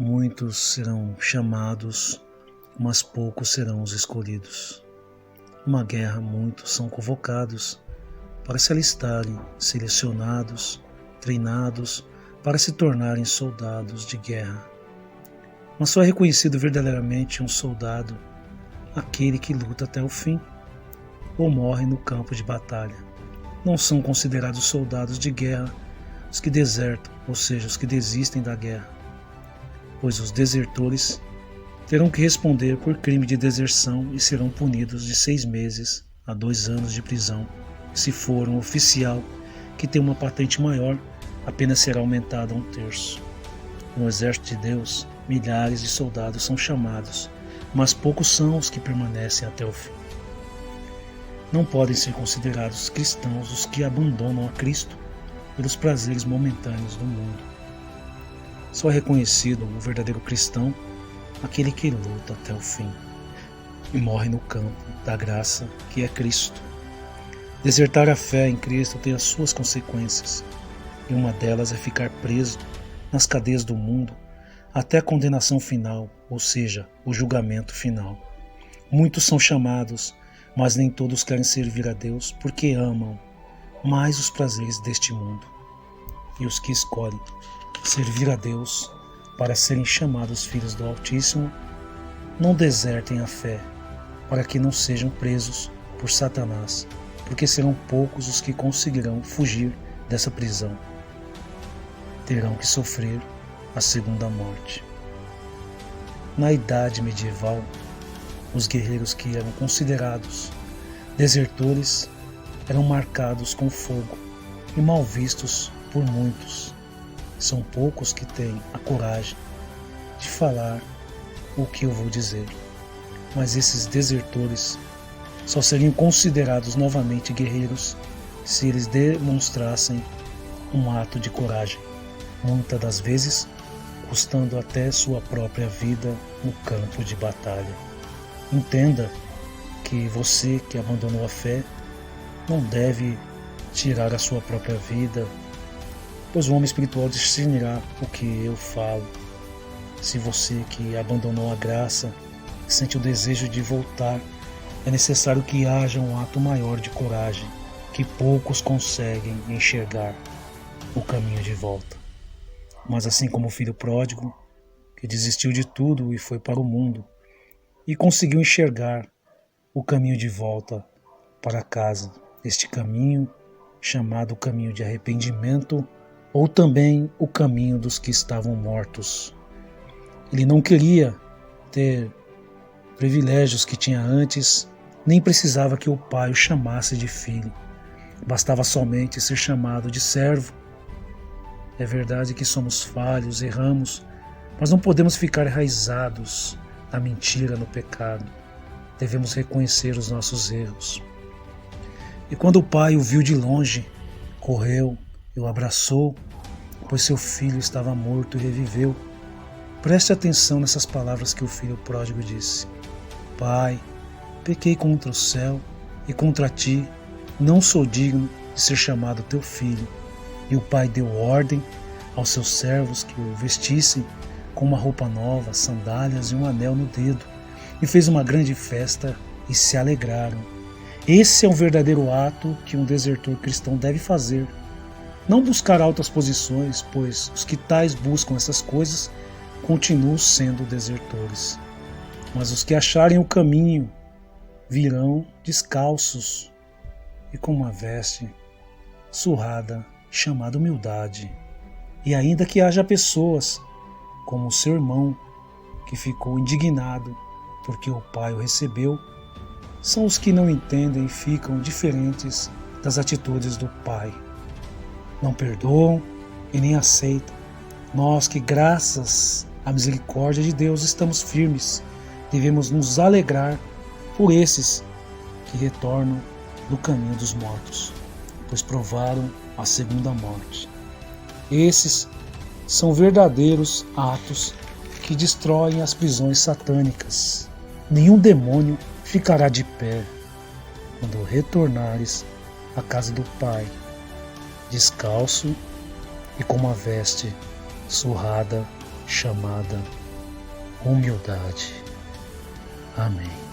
Muitos serão chamados, mas poucos serão os escolhidos. Uma guerra, muitos são convocados para se alistarem, selecionados, treinados para se tornarem soldados de guerra. Mas só é reconhecido verdadeiramente um soldado aquele que luta até o fim ou morre no campo de batalha. Não são considerados soldados de guerra os que desertam, ou seja, os que desistem da guerra, pois os desertores terão que responder por crime de deserção e serão punidos de 6 meses a 2 anos de prisão. Se for um oficial que tem uma patente maior, a pena será aumentada a 1/3. No exército de Deus, milhares de soldados são chamados, mas poucos são os que permanecem até o fim. Não podem ser considerados cristãos os que abandonam a Cristo pelos prazeres momentâneos do mundo. Só é reconhecido um verdadeiro cristão aquele que luta até o fim e morre no campo da graça que é Cristo. Desertar a fé em Cristo tem as suas consequências, e uma delas é ficar preso nas cadeias do mundo até a condenação final, ou seja, o julgamento final. Muitos são chamados, mas nem todos querem servir a Deus porque amam mais os prazeres deste mundo. E os que escolhem servir a Deus para serem chamados filhos do Altíssimo, não desertem a fé, para que não sejam presos por Satanás, porque serão poucos os que conseguirão fugir dessa prisão. Terão que sofrer a segunda morte. Na idade medieval, os guerreiros que eram considerados desertores eram marcados com fogo e mal vistos por muitos. São poucos que têm a coragem de falar o que eu vou dizer, mas esses desertores só seriam considerados novamente guerreiros se eles demonstrassem um ato de coragem, muitas das vezes custando até sua própria vida no campo de batalha. Entenda que você que abandonou a fé não deve tirar a sua própria vida, pois o homem espiritual discernirá o que eu falo. Se você que abandonou a graça sente o desejo de voltar, é necessário que haja um ato maior de coragem, que poucos conseguem enxergar o caminho de volta. Mas assim como o filho pródigo, que desistiu de tudo e foi para o mundo, e conseguiu enxergar o caminho de volta para casa, este caminho chamado caminho de arrependimento, ou também o caminho dos que estavam mortos. Ele não queria ter privilégios que tinha antes, nem precisava que o pai o chamasse de filho. Bastava somente ser chamado de servo. É verdade que somos falhos, erramos, mas não podemos ficar enraizados na mentira, no pecado. Devemos reconhecer os nossos erros. E quando o pai o viu de longe, correu e o abraçou, pois seu filho estava morto e reviveu. Preste atenção nessas palavras que o filho pródigo disse: Pai, pequei contra o céu e contra ti, não sou digno de ser chamado teu filho. E o pai deu ordem aos seus servos que o vestissem com uma roupa nova, sandálias e um anel no dedo, e fez uma grande festa e se alegraram. Esse é o verdadeiro ato que um desertor cristão deve fazer. Não buscar altas posições, pois os que tais buscam essas coisas continuam sendo desertores. Mas os que acharem o caminho virão descalços e com uma veste surrada chamada humildade. E ainda que haja pessoas, como o seu irmão, que ficou indignado porque o pai o recebeu, são os que não entendem e ficam diferentes das atitudes do pai. Não perdoam e nem aceitam. Nós que, graças à misericórdia de Deus, estamos firmes, devemos nos alegrar por esses que retornam do caminho dos mortos, pois provaram a segunda morte. Esses são verdadeiros atos que destroem as prisões satânicas. Nenhum demônio ficará de pé quando retornares à casa do Pai, descalço e com uma veste surrada chamada humildade. Amém.